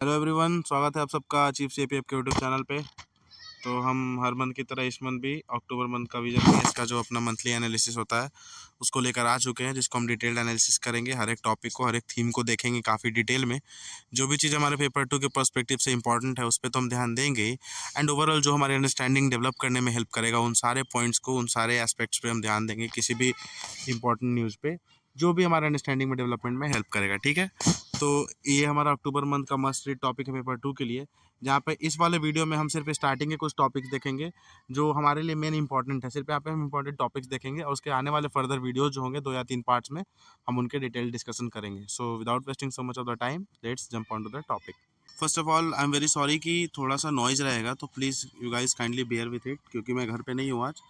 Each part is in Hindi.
हेलो एवरीवन, स्वागत है आप सबका चीफ सीपीएफ के यूट्यूब चैनल पे। तो हम हर मंथ की तरह इस मंथ भी अक्टूबर मंथ का विजन में इसका जो अपना मंथली एनालिसिस होता है उसको लेकर आ चुके हैं, जिसको हम डिटेल्ड एनालिसिस करेंगे। हर एक टॉपिक को, हर एक थीम को देखेंगे काफ़ी डिटेल में। जो भी चीज़ हमारे पेपर 2 के पर्सपेक्टिव से इंपॉर्टेंट है उस पर तो हम ध्यान देंगे ही। एंड ओवरऑल जो हमारी अंडरस्टैंडिंग डेवलप करने में हेल्प करेगा उन सारे पॉइंट्स को, उन सारे एस्पेक्ट्स पे हम ध्यान देंगे किसी भी इंपॉर्टेंट न्यूज़ पे, जो भी हमारे अंडरस्टैंडिंग में डेवलपमेंट में हेल्प करेगा। ठीक है, तो ये हमारा अक्टूबर मंथ का मस्ट रीड टॉपिक है पेपर 2 के लिए, जहाँ पे इस वाले वीडियो में हम सिर्फ स्टार्टिंग के कुछ टॉपिक्स देखेंगे जो हमारे लिए मेन इंपॉर्टेंट है। सिर्फ यहाँ पे हम इंपॉर्टेंट टॉपिक्स देखेंगे और उसके आने वाले फर्दर वीडियोज जो होंगे 2 या 3 पार्ट्स में हम उनके डिटेल डिस्कशन करेंगे। So without wasting so much of the time, let's jump on to the topic. First of all I am very sorry कि थोड़ा सा नॉइज़ रहेगा, तो please you guys kindly bear with it, क्योंकि मैं घर पे नहीं हूँ आज,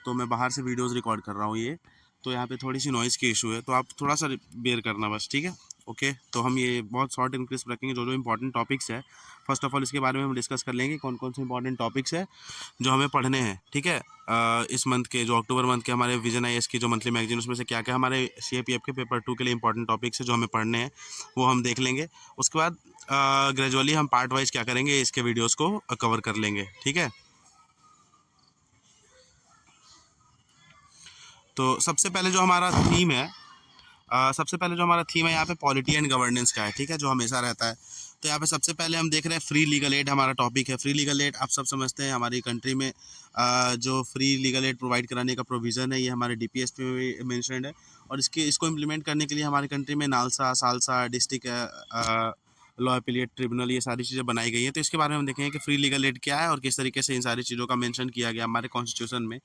तो मैं बाहर से वीडियोज़ रिकॉर्ड कर रहा हूँ ये, तो यहाँ पे थोड़ी सी नॉइज़ की इशू है, तो आप थोड़ा सा बेयर करना बस। ठीक है, ओके। तो हम ये बहुत शॉर्ट एंड क्रिस्प रखेंगे। जो जो इंपॉर्टेंट टॉपिक्स है, फर्स्ट ऑफ ऑल इसके बारे में हम डिस्कस कर लेंगे कौन कौन से इंपॉर्टेंट टॉपिक्स है जो हमें पढ़ने हैं। ठीक है, इस मंथ के जो अक्टूबर मंथ के हमारे विजन आईएएस की जो मंथली मैगजीन, उसमें से क्या क्या हमारे सीएपीएफ के पेपर 2 के लिए इंपॉर्टेंट टॉपिक्स है जो हमें पढ़ने हैं, वो हम देख लेंगे। उसके बाद ग्रेजुअली हम पार्ट वाइज क्या करेंगे, इसके वीडियोज़ को कवर कर लेंगे। ठीक है, तो सबसे पहले जो हमारा थीम है, यहाँ पे पॉलिटी एंड गवर्नेंस का है। ठीक है, जो हमेशा रहता है। तो यहाँ पे सबसे पहले हम देख रहे हैं फ्री लीगल एड हमारा टॉपिक है। फ्री लीगल एड आप सब समझते हैं, हमारी कंट्री में जो फ्री लीगल एड प्रोवाइड कराने का प्रोविज़न है, ये हमारे डीपीएस पे भी मेंशन्ड है। और इसको इम्प्लीमेंट करने के लिए हमारी कंट्री में NALSA, salsa, district law appellate tribunal, ये सारी चीज़ें बनाई गई हैं। तो इसके बारे में हम देखेंगे कि फ्री लीगल एड क्या है और किस तरीके से इन सारी चीज़ों का मेंशन किया गया हमारे कॉन्स्टिट्यूशन में,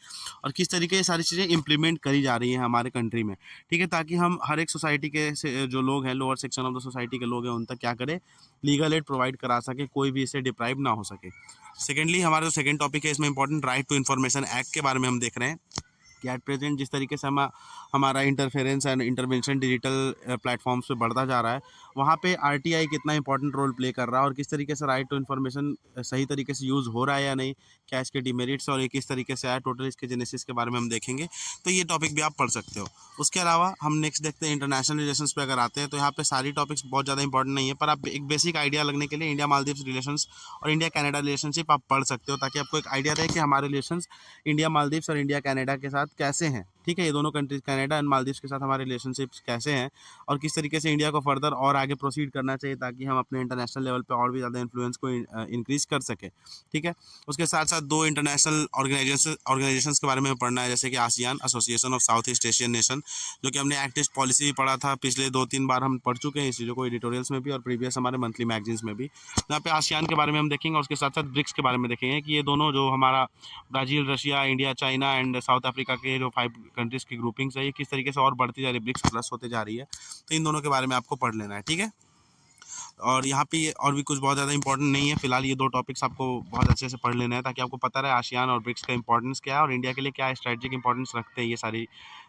और किस तरीके ये सारी चीज़ें इंप्लीमेंट करी जा रही हैं हमारे कंट्री में। ठीक है, ताकि हम हर एक सोसाइटी के से जो लोग हैं, lower section of the society के लोग हैं, उन तक क्या करें, लीगल एड प्रोवाइड करा सके, कोई भी इससे डिप्राइव ना हो सके। सेकेंडली हमारा जो सेकेंड टॉपिक है, इसमें important right to information act के बारे में हम देख रहे हैं कि एट प्रेजेंट जिस तरीके से हमारा interference and intervention digital platforms पे बढ़ता जा रहा है, वहाँ पे आरटीआई कितना इंपॉर्टेंट रोल प्ले कर रहा है और किस तरीके से राइट टू इन्फॉर्मेशन सही तरीके से यूज़ हो रहा है या नहीं, क्या इसके डिमेरिट्स और ये किस तरीके से आया, टोटल इसके जेनेसिस के बारे में हम देखेंगे। तो ये टॉपिक भी आप पढ़ सकते हो। उसके अलावा हम नेक्स्ट देखते हैं इंटरनेशनल रिलेशंस पे अगर आते हैं, तो यहाँ पे सारी टॉपिक्स बहुत ज़्यादा इंपॉर्टेंट नहीं है, पर आप एक बेसिक आइडिया लगने के लिए इंडिया मालदीव्स रिलेशंस और इंडिया कनाडा रिलेशनशिप आप पढ़ सकते हो, ताकि आपको एक आइडिया रहे कि हमारे रिलेशंस इंडिया मालदीव्स और इंडिया कनाडा के साथ कैसे हैं। ठीक है, ये दोनों कंट्रीज कनाडा एंड मालदीव्स के साथ हमारे रिलेशनशिप्स कैसे हैं और किस तरीके से इंडिया को फर्दर और आगे प्रोसीड करना चाहिए, ताकि हम अपने इंटरनेशनल लेवल पे और भी ज़्यादा इन्फ्लुएंस को इंक्रीज़ कर सकें। ठीक है, उसके साथ साथ दो इंटरनेशनल ऑर्गेनाइजेशंस के बारे में पढ़ना है, जैसे कि ASEAN, association of south east Asian nation, जो कि हमने एक्ट ईस्ट पॉलिसी भी पढ़ा था पिछले 2-3 बार, हम पढ़ चुके हैं इस चीज़ों को एडिटोरियल्स में भी और प्रीवियस हमारे मंथली मैगजीन्स में भी। यहाँ पे आसियान के बारे में हम देखेंगे और उसके साथ साथ ब्रिक्स के बारे में देखेंगे कि ये दोनों जो हमारा Brazil, Russia, India, China and south Africa के जो 5 कंट्रीज़ की ग्रुपिंग्स है, ये किस तरीके से और बढ़ती जा रही है, ब्रिक्स प्लस होते जा रही है। तो इन दोनों के बारे में आपको पढ़ लेना है। ठीक है, और यहाँ पे और भी कुछ बहुत ज़्यादा इंपॉर्टेंट नहीं है, फिलहाल ये 2 टॉपिक्स आपको बहुत अच्छे से पढ़ लेना है, ताकि आपको पता रहे आसियान और ब्रिक्स का इंपॉर्टेंस क्या है और इंडिया के लिए क्या स्ट्रेटेजिक इंपॉर्टेंस रखते हैं ये सारी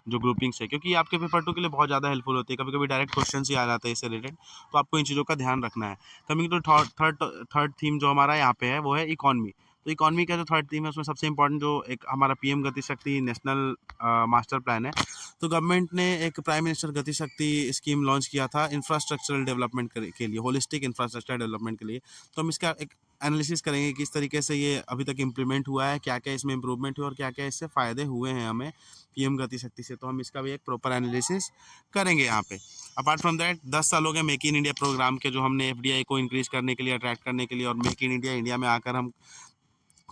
जो ग्रुपिंग्स है, क्योंकि ये आपके पेपर 2 के लिए बहुत ज़्यादा हेल्पफुल होती है। कभी कभी डायरेक्ट क्वेश्चन ही आ जाते हैं इससे रिलेटेड, तो आपको इन चीज़ों का ध्यान रखना है। कमिंग टू थर्ड थीम जो हमारा यहाँ पे है, वो है इकॉनमी। तो इकॉनमी का जो थर्ड थीम है, उसमें सबसे इंपॉर्टेंट जो एक हमारा पीएम गति शक्ति नेशनल मास्टर प्लान है। तो गवर्नमेंट ने एक प्राइम मिनिस्टर गति शक्ति स्कीम लॉन्च किया था इंफ्रास्ट्रक्चरल डेवलपमेंट के लिए, होलिस्टिक इंफ्रास्ट्रक्चर डेवलपमेंट के लिए। तो हम इसका एक एनालिसिस करेंगे किस तरीके से ये अभी तक इम्प्लीमेंट हुआ है, क्या क्या इसमें इंप्रूवमेंट हुआ और क्या क्या इससे फ़ायदे हुए हैं हमें पीएम गति शक्ति से। तो हम इसका भी एक प्रॉपर एनालिसिस करेंगे यहाँ पे। अपार्ट फ्रॉम दैट 10 साल हो गए मेक इन इंडिया प्रोग्राम के, जो हमने एफडीआई को इंक्रीज़ करने के लिए, अट्रैक्ट करने के लिए, और मेक इन इंडिया, इंडिया में आकर हम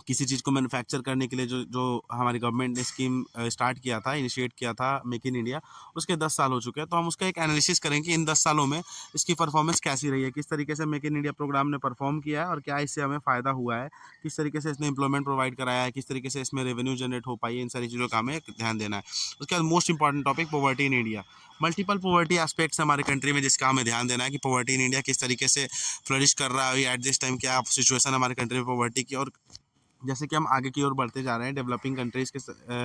किसी चीज़ को मैन्युफैक्चर करने के लिए जो जो हमारी गवर्नमेंट ने स्कीम स्टार्ट किया था, इनिशिएट किया था मेक इन इंडिया, उसके 10 साल हो चुके हैं। तो हम उसका एक एनालिसिस करेंगे कि इन 10 सालों में इसकी परफॉर्मेंस कैसी रही है, किस तरीके से मेक इन इंडिया प्रोग्राम ने परफॉर्म किया है और क्या इससे हमें फ़ायदा हुआ है, किस तरीके से इसने एम्प्लॉयमेंट प्रोवाइड कराया है, किस तरीके से इसमें रेवेन्यू जनरेट हो पाई है, इन सारी चीज़ों का हमें ध्यान देना है। उसके बाद most important topic poverty in India. Multiple poverty aspects हमारे कंट्री में, जिसका हमें ध्यान देना है कि पॉवर्टी इन इंडिया किस तरीके से फ्लरिश कर रहा है एट दिस टाइम, क्या सिचुएशन हमारे कंट्री में पॉवर्टी की। और जैसे कि हम आगे की ओर बढ़ते जा रहे हैं, डेवलपिंग कंट्रीज़ के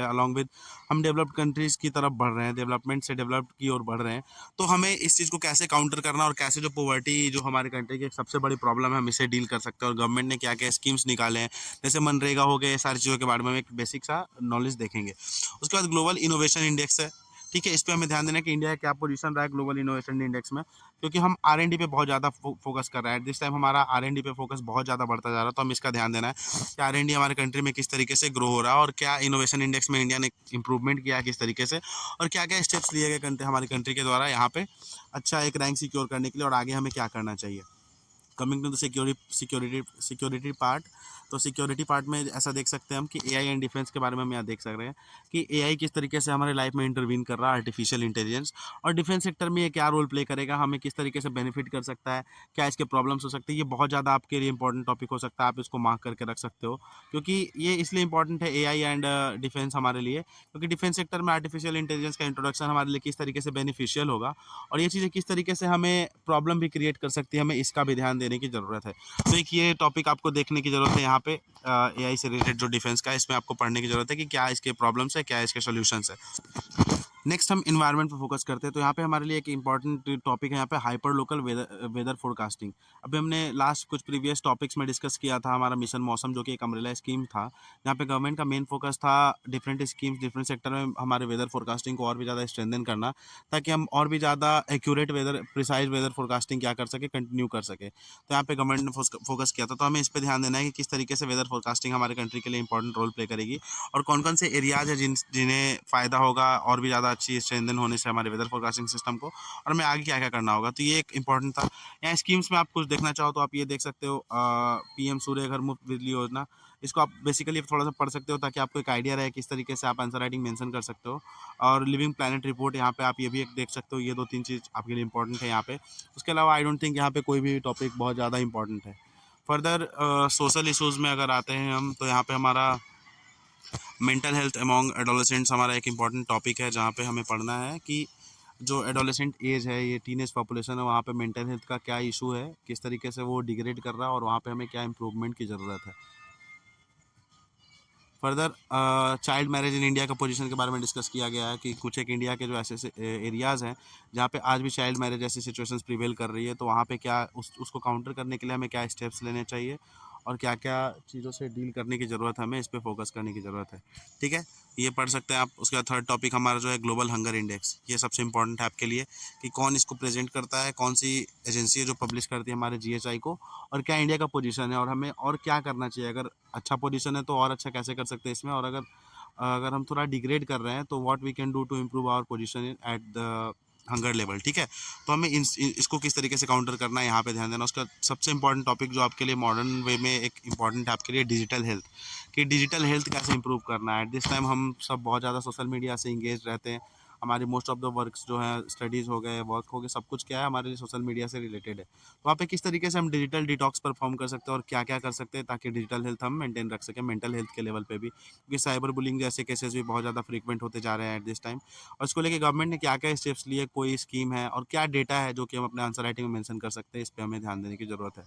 अलॉन्ग विद हम डेवलप्ड कंट्रीज़ की तरफ बढ़ रहे हैं, डेवलपमेंट से डेवलप्ड की ओर बढ़ रहे हैं। तो हमें इस चीज़ को कैसे काउंटर करना और कैसे जो पॉवर्टी जो हमारे कंट्री की एक सबसे बड़ी प्रॉब्लम है, हम इसे डील कर सकते हैं, और गवर्नमेंट ने क्या क्या स्कीम्स निकाले हैं, जैसे मनरेगा हो गए, सारी चीज़ों के बारे में हम एक बेसिक सा नॉलेज देखेंगे। उसके बाद ग्लोबल इनोवेशन इंडेक्स है। ठीक है। इस पे हमें ध्यान देना है कि इंडिया का क्या पोजीशन रहा है ग्लोबल इनोवेशन इंडेक्स में, क्योंकि हम R&D पे बहुत ज़्यादा फोकस कर रहे हैं। एट दिस टाइम हमारा R&D पे फोकस बहुत ज़्यादा बढ़ता जा रहा है, तो हम इसका ध्यान देना है कि R&D हमारे कंट्री में किस तरीके से ग्रो हो रहा है और क्या इनोवेशन इंडेक्स में इंडिया ने इंप्रूवमेंट किया है किस तरीके से, और क्या क्या स्टेप्स लिए गए हमारी कंट्री के द्वारा यहाँ पे अच्छा एक रैंक सिक्योर करने के लिए, और आगे हमें क्या करना चाहिए। Coming to the security part, तो सिक्योरिटी पार्ट में ऐसा देख सकते हैं हम कि एआई एंड डिफेंस के बारे में हम यहाँ देख सक रहे हैं कि एआई किस तरीके से हमारे लाइफ में इंटरवीन कर रहा है, आर्टिफिशियल इंटेलिजेंस, और डिफेंस सेक्टर में ये क्या रोल प्ले करेगा, हमें किस तरीके से बेनिफिट कर सकता है, क्या इसके प्रॉब्लम्स हो सकते हैं। ये बहुत ज़्यादा आपके लिए इंपॉर्टेंट टॉपिक हो सकता है, आप इसको मार्क करके रख सकते हो, क्योंकि ये इसलिए इंपॉर्टेंट है एआई एंड डिफेंस हमारे लिए, क्योंकि डिफेंस सेक्टर में आर्टिफिशियल इंटेलिजेंस का इंट्रोडक्शन हमारे लिए किस तरीके से बेनिफिशियल होगा, और ये चीज़ें किस तरीके से हमें प्रॉब्लम भी क्रिएट कर सकती है, हमें इसका भी ध्यान देने की ज़रूरत है। तो एक ये टॉपिक आपको देखने की ज़रूरत है यहाँ पे, एआई से रिलेटेड जो डिफेंस का है, इसमें आपको पढ़ने की ज़रूरत है कि क्या इसके प्रॉब्लम्स है, क्या इसके सॉल्यूशंस है। नेक्स्ट हम इन्वायरमेंट पे फोकस करते हैं, तो यहाँ पे हमारे लिए एक इंपॉर्टेंट टॉपिक है यहाँ पे हाइपर लोकल वेदर फोरकास्टिंग। अभी हमने लास्ट कुछ प्रीवियस टॉपिक्स में डिस्कस किया था हमारा मिशन मौसम, जो कि एक अम्ब्रेला स्कीम था, जहाँ पे गवर्नमेंट का मेन फोकस था डिफरेंट स्कीम्स डिफरेंट सेक्टर में हमारे वेदर फोरकास्टिंग को और भी ज़्यादा स्ट्रेंथन करना, ताकि हम और भी ज़्यादा accurate whether precise weather forecasting क्या कर सके, कंटिन्यू कर सके। तो यहाँ पे गवर्नमेंट ने फोकस किया था, तो हमें इस पर ध्यान देना है कि किस तरीके से वेदर फोरकास्टिंग हमारे कंट्री के लिए इंपॉर्टेंट रोल प्ले करेगी, और कौन कौन से एरियाज है जिन्हें फ़ायदा होगा और भी ज़्यादा अच्छी स्ट्रेंथन होने से हमारे वेदर फोरकास्टिंग सिस्टम को, और हमें आगे क्या क्या करना होगा। तो ये एक इंपॉर्टेंट था। यहाँ स्कीम्स में आप कुछ देखना चाहो तो आप ये देख सकते हो, PM सूर्य घर मुफ्त बिजली योजना, इसको आप बेसिकली थोड़ा सा पढ़ सकते हो, ताकि आपको एक आइडिया रहे किस तरीके से आप आंसर राइटिंग मेंशन कर सकते हो। और लिविंग प्लानट रिपोर्ट, यहाँ पे आप ये भी एक देख सकते हो, ये 2-3 चीज़ आपके लिए इंपॉर्टेंट है यहाँ पे। उसके अलावा आई डोंट थिंक यहाँ पे कोई भी टॉपिक बहुत ज़्यादा इंपॉर्टेंट है। फर्दर सोशल इशूज़ में अगर आते हैं हम, तो यहाँ पे हमारा मेंटल हेल्थ अमॉन्ग एडोलेसेंट्स हमारा एक इंपॉर्टेंट टॉपिक है, जहाँ पे हमें पढ़ना है कि जो एडोलेसेंट एज है, ये टीनेज पॉपुलेशन है, वहाँ पे मेंटल हेल्थ का क्या इशू है, किस तरीके से वो डिग्रेड कर रहा है, और वहाँ पे हमें क्या इंप्रूवमेंट की ज़रूरत है। Further child marriage in India का पोजीशन के बारे में डिस्कस किया गया है कि कुछ एक इंडिया के जो ऐसे एरियाज़ हैं जहाँ पे आज भी चाइल्ड मैरिज जैसी सिचुएशंस प्रिवेल कर रही है, तो वहाँ पे क्या उसको काउंटर करने के लिए हमें क्या स्टेप्स लेने चाहिए, और क्या क्या चीज़ों से डील करने की ज़रूरत है, हमें इस पर फोकस करने की ज़रूरत है। ठीक है, ये पढ़ सकते हैं आप। उसके बाद थर्ड टॉपिक हमारा जो है ग्लोबल हंगर इंडेक्स, ये सबसे इंपॉर्टेंट है आपके लिए कि कौन इसको प्रेजेंट करता है, कौन सी एजेंसी है जो पब्लिश करती है हमारे GHI को, और क्या इंडिया का पोजीशन है, और हमें और क्या करना चाहिए। अगर अच्छा पोजीशन है तो और अच्छा कैसे कर सकते हैं इसमें, और अगर अगर हम थोड़ा डिग्रेड कर रहे हैं तो what we can do to improve our position at the hunger level. ठीक है, तो हमें इसको किस तरीके से काउंटर करना है, यहाँ पे ध्यान देना। उसका सबसे इंपॉर्टेंट टॉपिक जो आपके लिए मॉडर्न वे में एक इंपॉर्टेंट है आपके लिए, डिजिटल हेल्थ, कि डिजिटल हेल्थ कैसे इंप्रूव करना है। एट दिस टाइम हम सब बहुत ज़्यादा सोशल मीडिया से इंगेज रहते हैं, हमारी मोस्ट ऑफ द वर्क्स जो है, स्टडीज़ हो गए, वर्क हो गए, सब कुछ क्या है हमारे लिए सोशल मीडिया से रिलेटेड है। तो वहाँ पे किस तरीके से हम डिजिटल डिटॉक्स परफॉर्म कर सकते हैं, और क्या क्या कर सकते हैं ताकि डिजिटल हेल्थ हम मेंटेन रख सकें मेंटल हेल्थ के लेवल पे भी, क्योंकि साइबर बुलिंग जैसे केसेस भी बहुत ज़्यादा फ्रीक्वेंट होते जा रहे हैं एट दिस टाइम। और इसको लेके गवर्नमेंट ने क्या क्या स्टेप्स लिए, कोई स्कीम है, और क्या डेटा है जो कि हम अपने आंसर राइटिंग में मेंशन कर सकते हैं, इस पर हमें ध्यान देने की ज़रूरत है।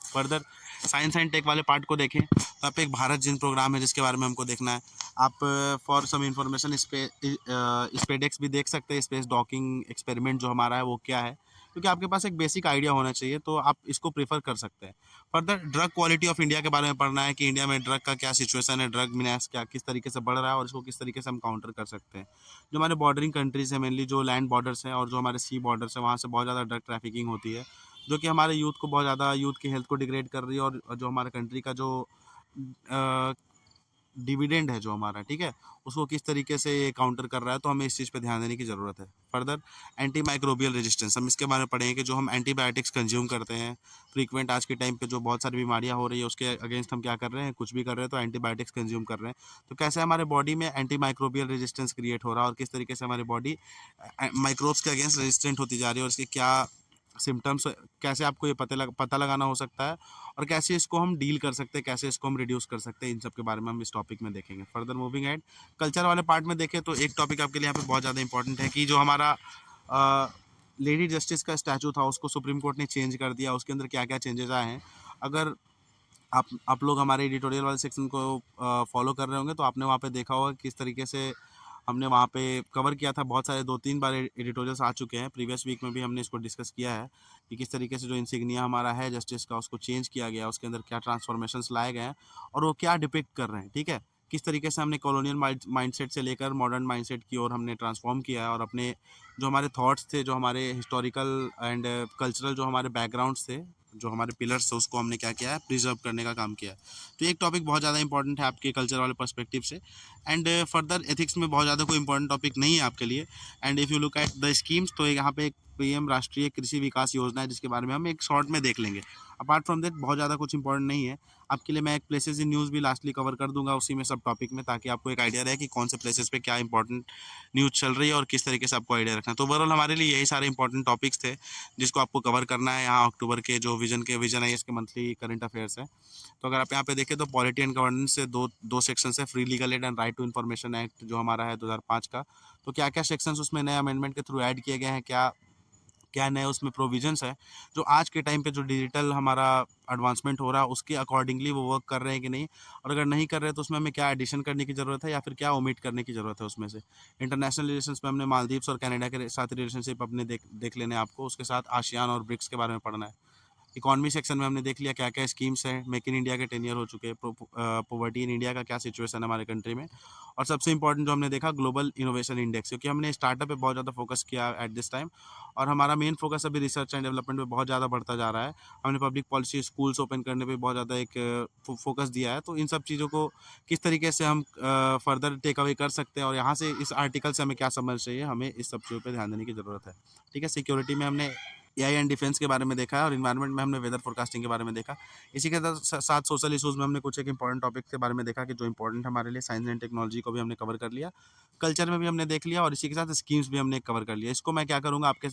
फर्दर साइंस एंड टेक वाले पार्ट को देखें तो आप एक भारत जिन प्रोग्राम है जिसके बारे में हमको देखना है। आप फॉर सम इंफॉर्मेशन स्पेडेक्स भी देख सकते हैं, स्पेस डॉकिंग एक्सपेरिमेंट जो हमारा है वो क्या है, क्योंकि आपके पास एक बेसिक आइडिया होना चाहिए, तो आप इसको प्रेफर कर सकते हैं। Further drug quality of India के बारे में पढ़ना है कि इंडिया में ड्रग का क्या सिचुएशन है, ड्रग मिनास क्या किस तरीके से बढ़ रहा है, और इसको किस तरीके से हम काउंटर कर सकते हैं। जो हमारे बॉर्डरिंग कंट्रीज हैं, मेनली जो लैंड बॉर्डर्स हैं और जो हमारे सी बॉर्डर्स हैं, वहाँ से बहुत ज़्यादा ड्रग ट्रैफिकिंग होती है, जो कि हमारे यूथ को बहुत ज़्यादा, यूथ की हेल्थ को डिग्रेड कर रही है, और जो हमारे कंट्री का जो डिविडेंड है जो हमारा, ठीक है, उसको किस तरीके से ये काउंटर कर रहा है, तो हमें इस चीज़ पे ध्यान देने की ज़रूरत है। फर्दर एंटी माइक्रोबियल रेजिस्टेंस, हम इसके बारे में पढ़ेंगे कि जो हम एंटीबायोटिक्स कंज्यूम करते हैं फ्रीक्वेंट, आज के टाइम पे जो बहुत सारी बीमारियां हो रही है उसके अगेंस्ट हम क्या कर रहे हैं, कुछ भी कर रहे हैं तो एंटीबायोटिक्स कंज्यूम कर रहे हैं, तो कैसे हमारे बॉडी में एंटी माइक्रोबियल रेजिस्टेंस क्रिएट हो रहा है, और किस तरीके से हमारी बॉडी माइक्रोब्स के अगेंस्ट रेजिस्टेंट होती जा रही है, और इसके क्या सिम्टम्स, कैसे आपको ये पता लगाना हो सकता है, और कैसे इसको हम डील कर सकते हैं, कैसे इसको हम रिड्यूस कर सकते हैं, इन सब के बारे में हम इस टॉपिक में देखेंगे। फर्दर मूविंग एड कल्चर वाले पार्ट में देखें तो एक टॉपिक आपके लिए यहाँ पे बहुत ज़्यादा इंपॉर्टेंट है कि जो हमारा लेडी जस्टिस का स्टैचू था उसको सुप्रीम कोर्ट ने चेंज कर दिया, उसके अंदर क्या क्या चेंजेस आए हैं। अगर आप लोग हमारे एडिटोरियल वाले सेक्शन को फॉलो कर रहे होंगे तो आपने वहाँ पे देखा होगा किस तरीके से हमने वहाँ पे कवर किया था। बहुत सारे 2-3 बार एडिटोरियल्स आ चुके हैं, प्रीवियस वीक में भी हमने इसको डिस्कस किया है कि किस तरीके से जो इंसिग्निया हमारा है जस्टिस का उसको चेंज किया गया, उसके अंदर क्या ट्रांसफॉर्मेशंस लाए गए हैं और वो क्या डिपिक्ट कर रहे हैं। ठीक है, किस तरीके से हमने कॉलोनियल माइंडसेट से लेकर मॉडर्न माइंडसेट की ओर हमने ट्रांसफॉर्म किया है, और अपने जो हमारे थॉट्स थे, जो हमारे हिस्टोरिकल एंड कल्चरल जो हमारे बैकग्राउंड्स थे, जो हमारे पिलर्स थे, उसको हमने क्या किया है, प्रिजर्व करने का काम किया है। तो ये एक टॉपिक बहुत ज़्यादा इंपॉर्टेंट है आपके कल्चर वाले पर्सपेक्टिव से। एंड फर्दर एथिक्स में बहुत ज़्यादा कोई इंपॉर्टेंट टॉपिक नहीं है आपके लिए। And if you look at the schemes, तो यहाँ पे एक पीएम राष्ट्रीय कृषि विकास योजना है, जिसके बारे में हम एक शॉर्ट में देख लेंगे। अपार्ट फ्रॉम दैट बहुत ज़्यादा कुछ इंपॉर्टेंट नहीं है आपके लिए। मैं एक प्लेसेस इन न्यूज़ भी लास्टली कवर कर दूंगा उसी में, सब टॉपिक में, ताकि आपको एक आइडिया रहे कि कौन से प्लेसेस पे क्या इंपॉर्टेंट न्यूज़ चल रही है और किस तरीके से आपको आइडिया रखना है। तो ओवरऑल हमारे लिए यही सारे इंपॉर्टेंट टॉपिक्स थे जिसको आपको कवर करना है यहाँ अक्टूबर के जो विजन है इसके मंथली करंट अफेयर्स है। तो अगर आप यहाँ पे देखें तो पॉलिटी एंड गवर्नेंस से दो दो सेक्शन है, free legal aid and right to information act जो हमारा है 2005 का। तो क्या क्या सेक्शंस उसमें नए अमेंडमेंट के थ्रू ऐड किए गए हैं, क्या क्या नए उसमें प्रोविजंस है, जो आज के टाइम पे जो डिजिटल हमारा एडवांसमेंट हो रहा है उसके अकॉर्डिंगली वो वर्क कर रहे हैं कि नहीं, और अगर नहीं कर रहे तो उसमें हमें क्या एडिशन करने की ज़रूरत है या फिर क्या ओमिट करने की ज़रूरत है उसमें से। इंटरनेशनल रिलेशंस में हमने मालदीव्स और कनाडा के साथ रिलेशनशिप अपने देख लेने आपको, उसके साथ आसियान और ब्रिक्स के बारे में पढ़ना है। इकॉनमी सेक्शन में हमने देख लिया क्या क्या स्कीम्स हैं, मेक इन इंडिया के 10 ईयर हो चुके हैं, पॉवर्टी इन इंडिया का क्या सिचुएशन है हमारे कंट्री में, और सबसे इंपॉर्टेंट जो हमने देखा ग्लोबल इनोवेशन इंडेक्स, क्योंकि हमने स्टार्टअप पे बहुत ज़्यादा फोकस किया एट दिस टाइम, और हमारा मेन फोकस अभी रिसर्च एंड डेवलपमेंट पे बहुत ज़्यादा बढ़ता जा रहा है। हमने पब्लिक पॉलिसी स्कूल्स ओपन करने पे बहुत ज़्यादा एक फोकस दिया है। तो इन सब चीज़ों को किस तरीके से हम फर्दर टेक अवे कर सकते हैं, और यहाँ से इस आर्टिकल से हमें क्या समझ चाहिए, हमें इस सब चीज़ों पर ध्यान देने की ज़रूरत है। ठीक है, सिक्योरिटी में हमने एआई एंड डिफेंस के बारे में देखा है, और इन्वायरमेंट में हमने वेदर फोरकास्टिंग के बारे में देखा। इसी के साथ सोशल इश्यूज़ में हमने कुछ एक इंपॉर्टेंट टॉपिक के बारे में देखा कि जो इंपॉर्टेंट हमारे लिए, साइंस एंड टेक्नोलॉजी को भी हमने कवर कर लिया, कल्चर में भी हमने देख लिया, और इसी के साथ स्कीम्स भी हमने कवर कर लिया। इसको मैं क्या करूँगा आपके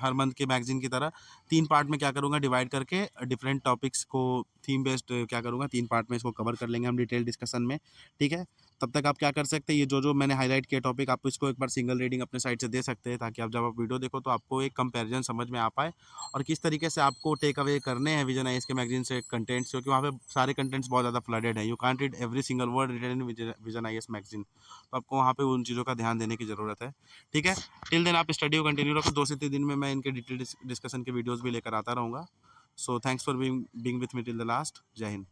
हर मंथ के मैगजीन की तरह 3 पार्ट में क्या करूँगा, डिवाइड करके डिफरेंट टॉपिक्स को थीम बेस्ड क्या करूँगा, 3 पार्ट में इसको कवर कर लेंगे हम डिटेल डिस्कशन में। ठीक है, तब तक आप क्या कर सकते हैं, ये जो मैंने हाईलाइट किया टॉपिक, आप इसको एक बार सिंगल रीडिंग अपने साइड से दे सकते हैं, ताकि आप जब आप वीडियो देखो तो आपको एक कंपैरिजन समझ में आ पाए, और किस तरीके से आपको टेक अवे करने हैं विजन आईएएस के मैगजीन से कंटेंट्स, क्योंकि वहाँ पे सारे कंटेंट्स बहुत ज़्यादा फ्लडेड है। You can't read every single word written in Vision IAS magazine, तो आपको वहाँ पे उन चीज़ों का ध्यान देने की ज़रूरत है। ठीक है, टिल देन आप स्टडी को कंटिन्यू रखो, 2 से 3 दिन में मैं इनके डिटेल डिस्कशन के वीडियोज़ भी लेकर आता रहूँगा। So thanks for being with me till the last. जय हिंद।